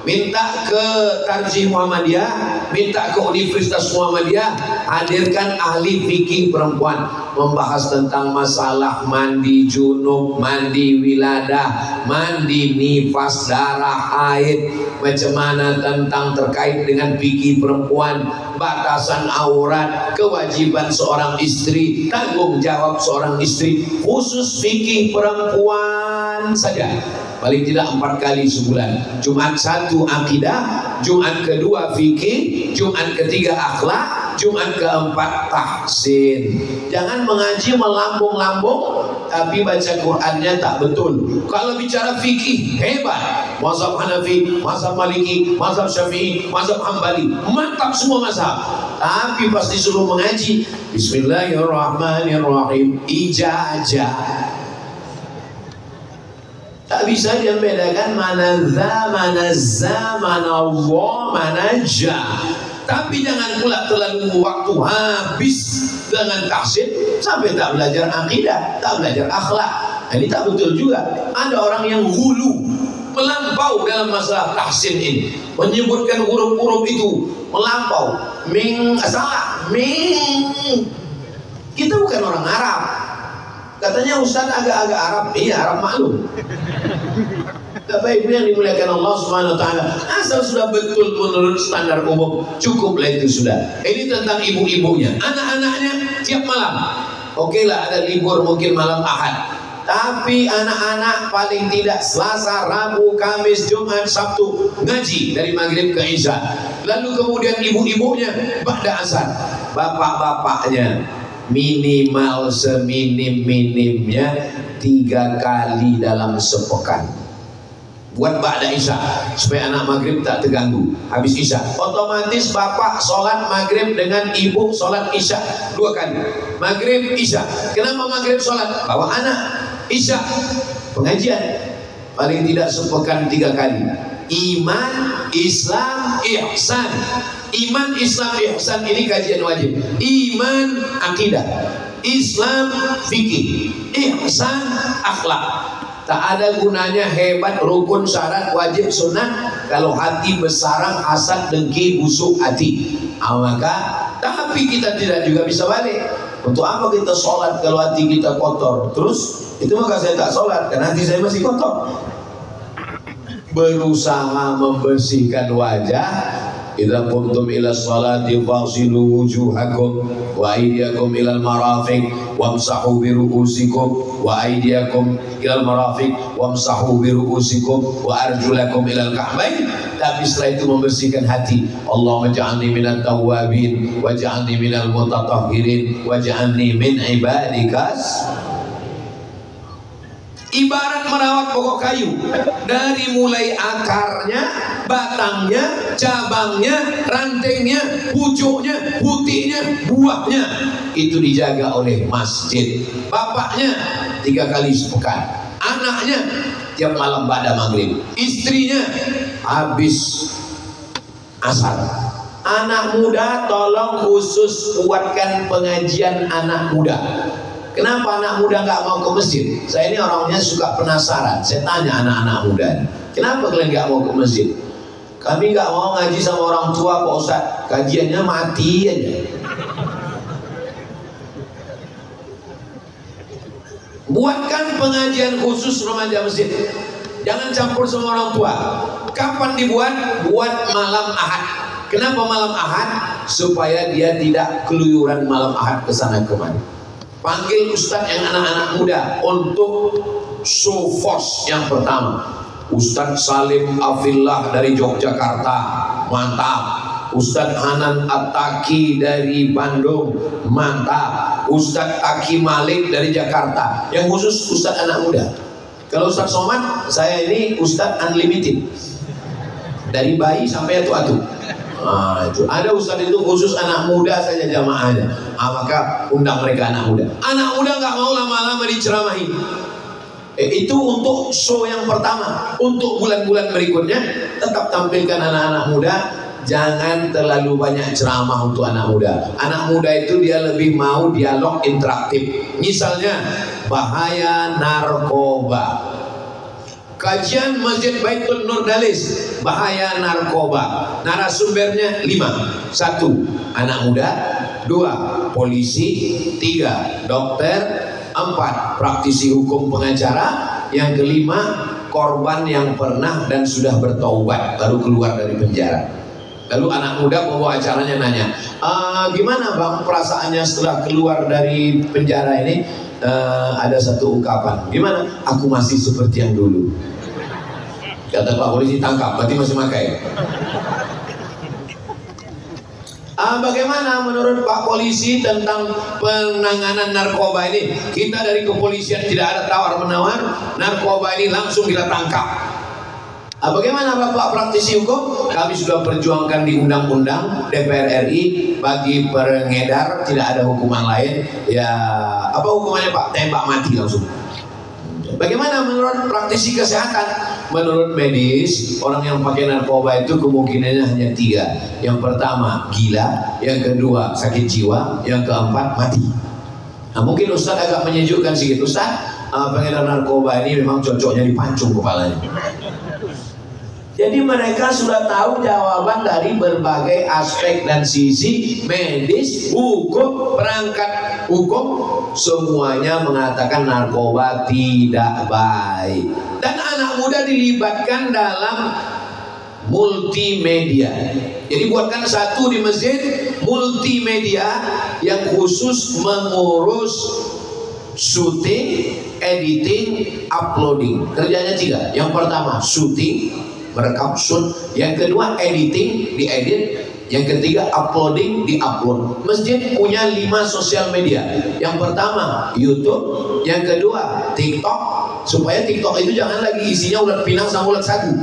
Speaker 1: minta ke Tarjih Muhammadiyah, minta ke Universitas Muhammadiyah, hadirkan ahli fikih perempuan membahas tentang masalah mandi junub, mandi wiladah, mandi nifas, darah haid, macam mana tentang terkait dengan fikih perempuan, batasan aurat, kewajiban seorang istri, tanggung jawab seorang istri, khusus fikih perempuan saja. Paling tidak 4 kali sebulan. Jumat 1 akidah, Jumat kedua fikih, Jumat ketiga akhlak, Jumat keempat tahsin. Jangan mengaji melambung-lambung tapi baca Qurannya tak betul. Kalau bicara fikih hebat, mazhab Hanafi, mazhab Maliki, mazhab Syafi'i, mazhab Hambali, mantap semua mazhab. Tapi pas disuruh mengaji, Bismillahirrahmanirrahim, ijazah. Tak bisa dia membedakan mana Allah, mana jah. Tapi jangan pula terlalu waktu habis dengan tahsin sampai tak belajar akidah, tak belajar akhlak. Ini tak betul juga. Ada orang yang hulu, melampau dalam masalah tahsin ini, menyebutkan huruf-huruf itu melampau. Salah. Kita bukan orang Arab. Katanya Ustaz agak-agak Arab. Iya, Arab maklum. Bapak Ibu yang dimuliakan Allah Subhanahu wa taala, asal sudah betul menurut standar umum, cukuplah itu sudah. Ini tentang ibu-ibunya, anak-anaknya tiap malam. Oke lah, ada libur mungkin malam Ahad. Tapi anak-anak paling tidak Selasa, Rabu, Kamis, Jumat, Sabtu ngaji dari maghrib ke isya. Lalu kemudian ibu-ibunya ba'da asar. Bapak-bapaknya minimal seminim-minimnya 3 kali dalam sepekan buat ba'da isya supaya anak maghrib tak terganggu. Habis isya otomatis bapak sholat maghrib dengan ibu sholat isya 2 kali, maghrib isya. Kenapa maghrib sholat? Bawa anak, isya pengajian. paling tidak sepekan 3 kali. Iman, Islam, ihsan. Iman, Islam, ihsan ini kajian wajib. Iman, akidah. Islam, fikih. Ihsan, akhlak. Tak ada gunanya hebat, rukun, syarat, wajib, sunnah kalau hati bersarang, hasad, dengki, busuk hati. Tapi kita tidak juga bisa balik. Untuk apa kita sholat kalau hati kita kotor? Terus itu maka saya tak sholat karena hati saya masih kotor. Berusaha membersihkan wajah. Idza qumtum ila sholati faghsilu wujuhakum wa aydiyakum ilal marafiq wamsahu bi ru'usikum wa aydiyakum ilal marafiq wamsahu bi ru'usikum wa arjulakum ilal ka'bayn. Tapi setelah itu membersihkan hati. Allahumma ja'alni minat tawwabin waj'alni minal mutatahhirin waj'alni min ibadikas. Ibarat merawat pokok kayu, dari mulai akarnya, batangnya, cabangnya, rantengnya, pucuknya, putihnya, buahnya itu dijaga oleh masjid. Bapaknya 3 kali sepekan, anaknya tiap malam pada maghrib, istrinya habis asar. Anak muda tolong khusus buatkan pengajian anak muda. Kenapa anak muda nggak mau ke masjid? Saya ini orangnya suka penasaran. Saya tanya anak-anak muda, kenapa kalian nggak mau ke masjid? Kami nggak mau ngaji sama orang tua Pak Ustadz. Kajiannya mati aja. Buatkan pengajian khusus remaja masjid. Jangan campur sama orang tua. Kapan dibuat? Buat malam Ahad. Kenapa malam Ahad? Supaya dia tidak keluyuran malam Ahad ke sana kemari. Panggil ustadz yang anak-anak muda untuk show force yang pertama. Ustadz Salim Afillah dari Yogyakarta, mantap. Ustadz Hanan At-Taki dari Bandung, mantap. Ustadz Aki Malik dari Jakarta. Yang khusus ustadz anak muda. Kalau Ustadz Somad, saya ini ustadz unlimited. Dari bayi sampai atu-atu. Nah, itu ada ustadz itu khusus anak muda saja jamaahnya. Maka undang mereka anak muda. Anak muda nggak mau lama-lama diceramahi. Itu untuk show yang pertama. Untuk bulan-bulan berikutnya tetap tampilkan anak-anak muda. Jangan terlalu banyak ceramah untuk anak muda. Anak muda itu dia lebih mau dialog interaktif. Misalnya bahaya narkoba. Kajian Masjid Baitul Nur Dalis, bahaya narkoba. Narasumbernya 5. 1. Anak muda. 2. Polisi. 3. Dokter. 4. Praktisi hukum pengacara. Yang kelima, korban yang pernah dan sudah bertaubat baru keluar dari penjara. Lalu anak muda pembawa acaranya nanya, gimana bang perasaannya setelah keluar dari penjara ini? Ada satu ungkapan, gimana? Aku masih seperti yang dulu. Kata Pak Polisi, tangkap, berarti masih pakai. Bagaimana menurut Pak Polisi tentang penanganan narkoba ini? Kita dari kepolisian tidak ada tawar-menawar, narkoba ini langsung kita tangkap. Bagaimana Bapak praktisi hukum? Kami sudah perjuangkan di undang-undang DPR RI bagi pengedar tidak ada hukuman lain. Ya, apa hukumannya Pak? Tembak mati langsung. Bagaimana menurut praktisi kesehatan? Menurut medis, orang yang pakai narkoba itu kemungkinannya hanya 3. Yang pertama gila, yang kedua sakit jiwa, yang keempat mati. Nah, mungkin Ustadz agak menyejukkan sedikit. Ustadz, pengedar narkoba ini memang cocoknya dipancung kepalanya. Jadi mereka sudah tahu jawaban dari berbagai aspek dan sisi medis, hukum, perangkat hukum, semuanya mengatakan narkoba tidak baik. Dan anak muda dilibatkan dalam multimedia. Jadi buatkan satu di masjid multimedia yang khusus mengurus syuting, editing, uploading. Kerjanya 3. Yang pertama syuting, merekam shoot, yang kedua editing, diedit, yang ketiga uploading, diupload. Masjid punya 5 sosial media. Yang pertama YouTube, yang kedua TikTok, supaya TikTok itu jangan lagi isinya ulat pinang sama ulat sagu.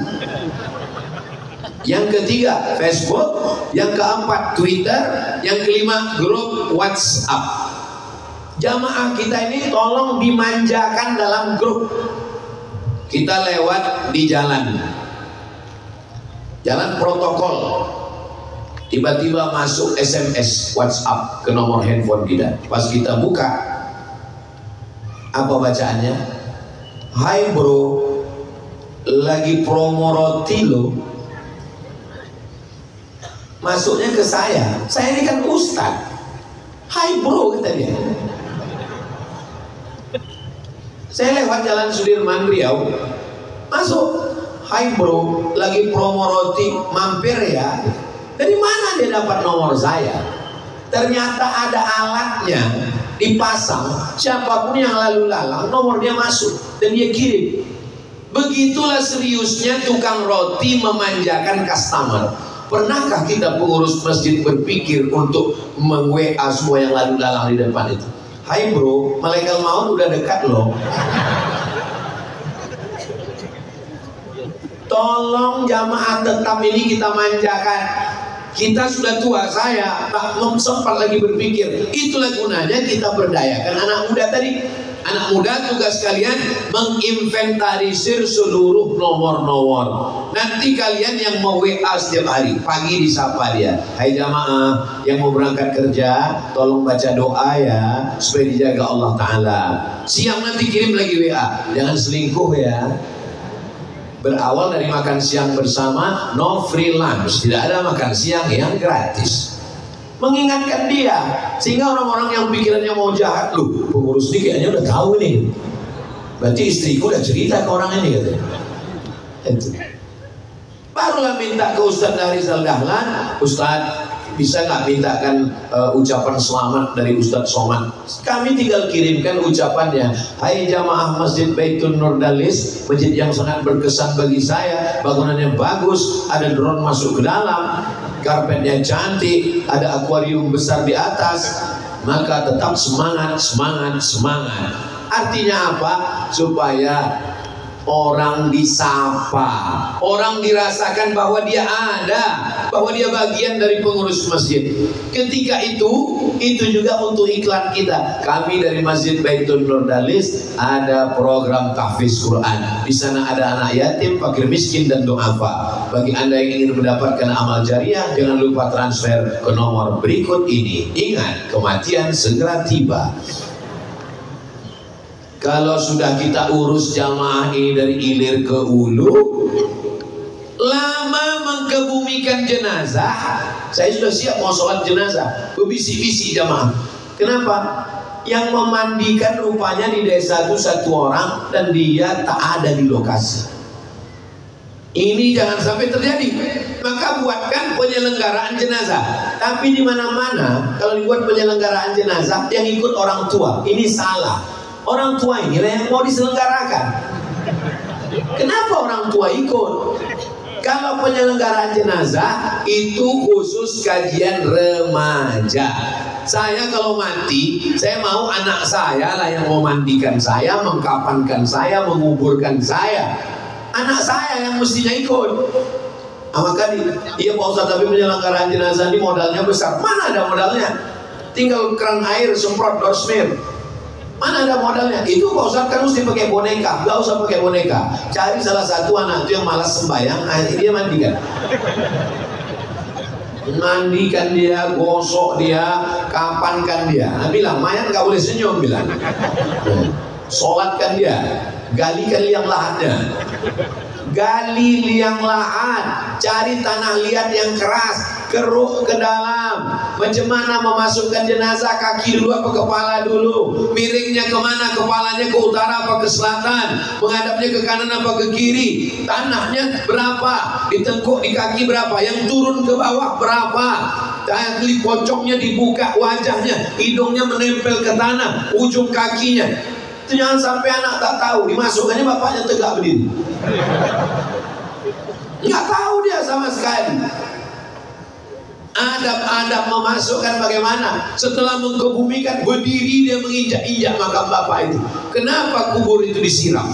Speaker 1: Yang ketiga Facebook, yang keempat Twitter, yang kelima grup WhatsApp. Jamaah kita ini tolong dimanjakan dalam grup. Kita lewat di jalan protokol, tiba-tiba masuk SMS WhatsApp ke nomor handphone kita. Pas kita buka, apa bacaannya? Hai bro, lagi promo roti lo. Masuknya ke saya ini kan ustad. Hai bro, kata dia. Saya lewat jalan Sudirman Riau, masuk. Hai bro, lagi promo roti, mampir ya. Dari mana dia dapat nomor saya? Ternyata ada alatnya dipasang. Siapapun yang lalu lalang, nomor dia masuk dan dia kirim. Begitulah seriusnya tukang roti memanjakan customer. Pernahkah kita pengurus masjid berpikir untuk meng-WA semua yang lalu lalang di depan itu? Hai bro, malaikat maut udah dekat loh. Tolong jamaah tetap ini kita manjakan. Kita sudah tua, saya tak sempat lagi berpikir. Itulah gunanya kita berdayakan anak muda tadi. Anak muda tugas kalian menginventarisir seluruh nomor-nomor. Nanti kalian yang mau WA setiap hari, pagi disapa dia. Hai jamaah yang mau berangkat kerja, tolong baca doa ya supaya dijaga Allah Ta'ala. Siang nanti kirim lagi WA, jangan selingkuh ya. Berawal dari makan siang bersama, no free lunch, tidak ada makan siang yang gratis. Mengingatkan dia, sehingga orang-orang yang pikirannya mau jahat, loh pengurus ini kayaknya udah tahu nih, berarti istriku udah cerita ke orang ini katanya. Barulah minta ke Ustadz Rizal Dahlan, Ustadz bisa nggak mintakan ucapan selamat dari Ustadz Somad? Kami tinggal kirimkan ucapannya. Hai jamaah Masjid Baitul Nurdalis, masjid yang sangat berkesan bagi saya. Bangunannya bagus, ada drone masuk ke dalam, karpetnya cantik, ada akuarium besar di atas. Maka tetap semangat, semangat, semangat. Artinya apa? Supaya orang disapa, orang dirasakan bahwa dia ada, bahwa dia bagian dari pengurus masjid. Ketika itu juga untuk iklan kita. Kami dari Masjid Baitul Nurdalis ada program tahfiz Quran. Di sana ada anak yatim, fakir miskin dan du'afa. Bagi Anda yang ingin mendapatkan amal jariah, jangan lupa transfer ke nomor berikut ini. Ingat, kematian segera tiba. Kalau sudah kita urus jamaah ini dari hilir ke hulu, lama mengkebumikan jenazah. Saya sudah siap mau sholat jenazah, berbisik-bisik jamaah. Kenapa? Yang memandikan rupanya di desa itu satu orang dan dia tak ada di lokasi. Ini jangan sampai terjadi. Maka buatkan penyelenggaraan jenazah. Tapi di mana-mana kalau dibuat penyelenggaraan jenazah yang ikut orang tua, ini salah. Orang tua inilah yang mau diselenggarakan. Kenapa orang tua ikut? Kalau penyelenggaraan jenazah itu khusus kajian remaja. Saya kalau mati, saya mau anak saya lah yang mau mandikan saya, mengkafankan saya, menguburkan saya. Anak saya yang mestinya ikut. Maka iya Pak Ustadz, tapi penyelenggaraan jenazah ini modalnya besar. Mana ada modalnya? Tinggal keran air semprot dorsmir. Mana ada modalnya? Itu Pak Ustadz kan mesti pakai boneka. Gak usah pakai boneka. Cari salah satu anak itu yang malas sembahyang, dia mandikan. Mandikan dia, gosok dia, kapankan dia. Nah, bilang mayat gak boleh senyum, bilang. Sholatkan dia, galikan liang lahatnya. Gali liang lahat, cari tanah liat yang keras, keruk ke dalam. Macam mana memasukkan jenazah? Kaki dulu apa kepala dulu? Miringnya kemana? Kepalanya ke utara apa ke selatan? Menghadapnya ke kanan apa ke kiri? Tanahnya berapa? Ditengkuk di kaki berapa? Yang turun ke bawah berapa? Tali pocongnya dibuka, wajahnya, hidungnya menempel ke tanah, ujung kakinya. Itu jangan sampai anak tak tahu, dimasukkannya bapaknya tegak berdiri. Nggak tahu dia sama sekali. Adab-adab memasukkan bagaimana? Setelah mengkebumikan, berdiri dia menginjak-injak makam bapak itu. Kenapa kubur itu disiram?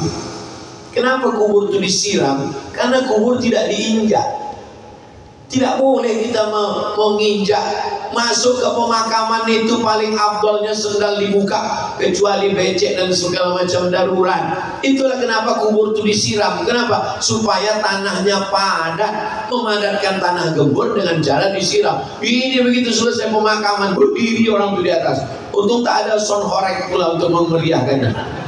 Speaker 1: Kenapa kubur itu disiram? Karena kubur tidak diinjak. Tidak boleh kita menginjak. Masuk ke pemakaman itu paling afdolnya sendal dibuka, kecuali becek dan segala macam darurat. Itulah kenapa kubur itu disiram. Kenapa? Supaya tanahnya padat, memadatkan tanah gembur dengan cara disiram. Ini begitu selesai pemakaman, berdiri orang itu di atas. Untung tak ada sound horek pula untuk memeriahkannya.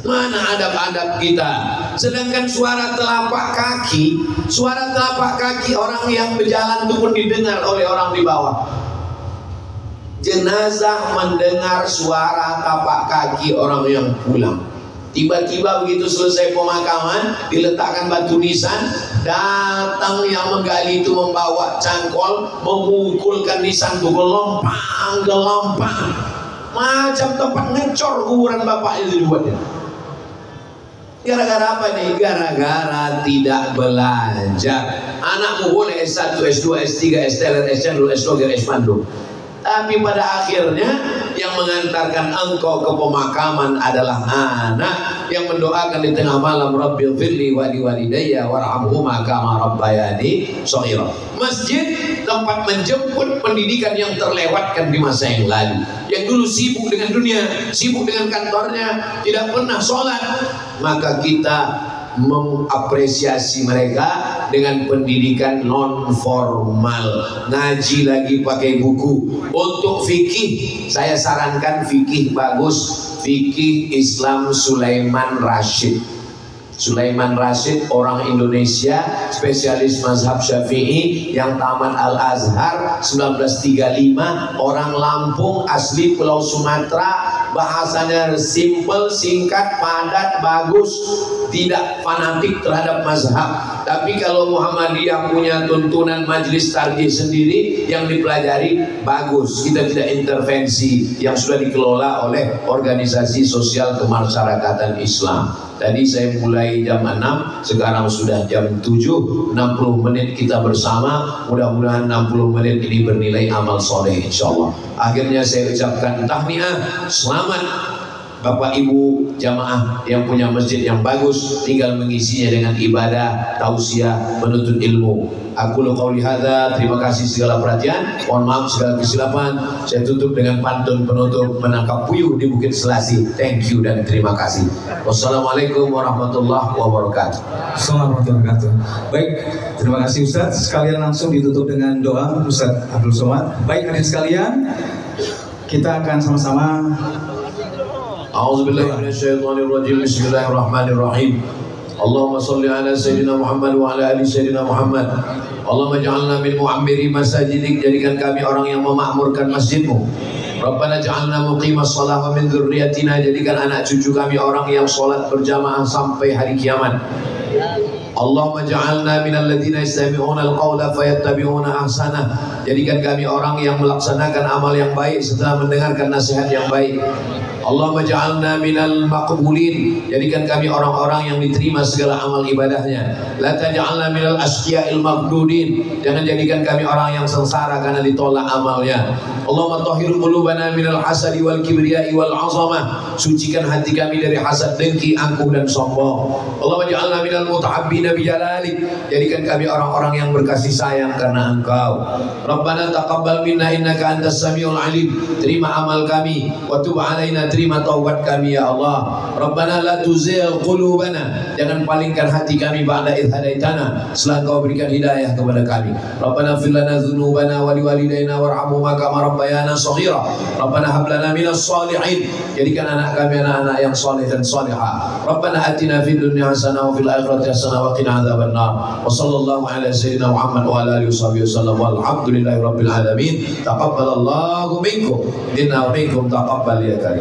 Speaker 1: Mana adab-adab kita? Sedangkan suara telapak kaki orang yang berjalan itu pun didengar oleh orang di bawah. Jenazah mendengar suara tapak kaki orang yang pulang. Tiba-tiba begitu selesai pemakaman, diletakkan batu nisan, datang yang menggali itu membawa cangkol, memukulkan nisan itu gelompang, macam tempat ngecor kuburan bapak itu dibuatnya. Gara-gara apa nih? Gara-gara tidak belajar. Anakmu boleh S1, S2, S3, S3, S2, S2, S1. Tapi pada akhirnya yang mengantarkan engkau ke pemakaman adalah anak yang mendoakan di tengah malam, Rabbil firli wa liwalidayya warhamhuma kama rabbayani shaghira. Masjid tempat menjemput pendidikan yang terlewatkan di masa yang lalu. Yang dulu sibuk dengan dunia, sibuk dengan kantornya, tidak pernah sholat. Maka kita mengapresiasi mereka dengan pendidikan non formal, ngaji lagi pakai buku. Untuk fikih, saya sarankan fikih bagus, fikih Islam Sulaiman Rashid. Sulaiman Rashid orang Indonesia, spesialis mazhab Syafi'i yang tamat Al-Azhar 1935, orang Lampung asli Pulau Sumatera. Bahasanya simple, singkat, padat, bagus, tidak fanatik terhadap mazhab. Tapi kalau Muhammadiyah punya tuntunan majelis tarjih sendiri yang dipelajari, bagus. Kita tidak intervensi yang sudah dikelola oleh organisasi sosial kemasyarakatan Islam. Tadi saya mulai jam 6, sekarang sudah jam 7, 60 menit kita bersama. Mudah-mudahan 60 menit ini bernilai amal soleh insyaallah. Akhirnya saya ucapkan tahniah, selamat Bapak Ibu jamaah yang punya masjid yang bagus, tinggal mengisinya dengan ibadah, tausiah, menuntut ilmu. Aku qauli hadza, terima kasih segala perhatian, mohon maaf segala kesilapan. Saya tutup dengan pantun penutup, menangkap puyuh di Bukit Selasi. Thank you dan terima kasih. Wassalamualaikum warahmatullahi wabarakatuh.
Speaker 2: Assalamualaikum warahmatullahi wabarakatuh. Baik, terima kasih Ustaz. Sekalian langsung ditutup dengan doa Ustaz Abdul Somad. Baik hadirin sekalian, kita akan sama-sama.
Speaker 1: A'udzubillahi minasyaitonirrajim. Bismillahirrahmanirrahim. Allahumma salli ala Sayyidina Muhammad wa ala ali Sayyidina Muhammad. Allahumma ja'alna min mu'ammiri masajidik, jadikan kami orang yang memakmurkan masjidmu. Rabbana ja'alna muqimas shalah wa min dzurriyyatina, jadikan anak cucu kami orang yang sholat berjamaah sampai hari kiamat. Allahumma ja'alna minal ladzina yastami'una al-qawla fayattabi'una ahsanah, jadikan kami orang yang melaksanakan amal yang baik setelah mendengarkan nasihat yang baik. Allahumma ja'alna minal maqbulin, jadikan kami orang-orang yang diterima segala amal ibadahnya. La taj'alna minal asqiya'il maghdudin, jangan jadikan kami orang yang sengsara karena ditolak amalnya. Allahumma tahhir qulubana minal hasadi wal kibriya'i wal 'azamah, sucikan hati kami dari hasad, dengki, angkuh dan sombong. Allahumma ja'alna minal mutahabbina bi jalalik, jadikan kami orang-orang yang berkasih sayang karena Engkau. Rabbana taqabbal minna innaka antas samiul alim, terima amal kami, wa tub 'alaina, terima taubat kami ya Allah. Rabbana la tuzigh qulubana, jangan palingkan hati kami ba'da idh hadaitana, setelah Engkau berikan hidayah kepada kami. Rabbana fir lana dzunubana wa liwalidayna warhamhuma kama rabbayana shaghira. Rabbana hab lana minas shalihin, jadikan anak kami anak-anak yang saleh dan salihah. Rabbana atina fid dunya hasanah wa fil akhirati hasanah wa qina adzabannar. Wa sallallahu ala sayyidina Muhammad wa ala alihi wasallam. Walhamdulillahi rabbil alamin. Taqabbalallahu minkum, inna wa minkum taqabbal ya karim.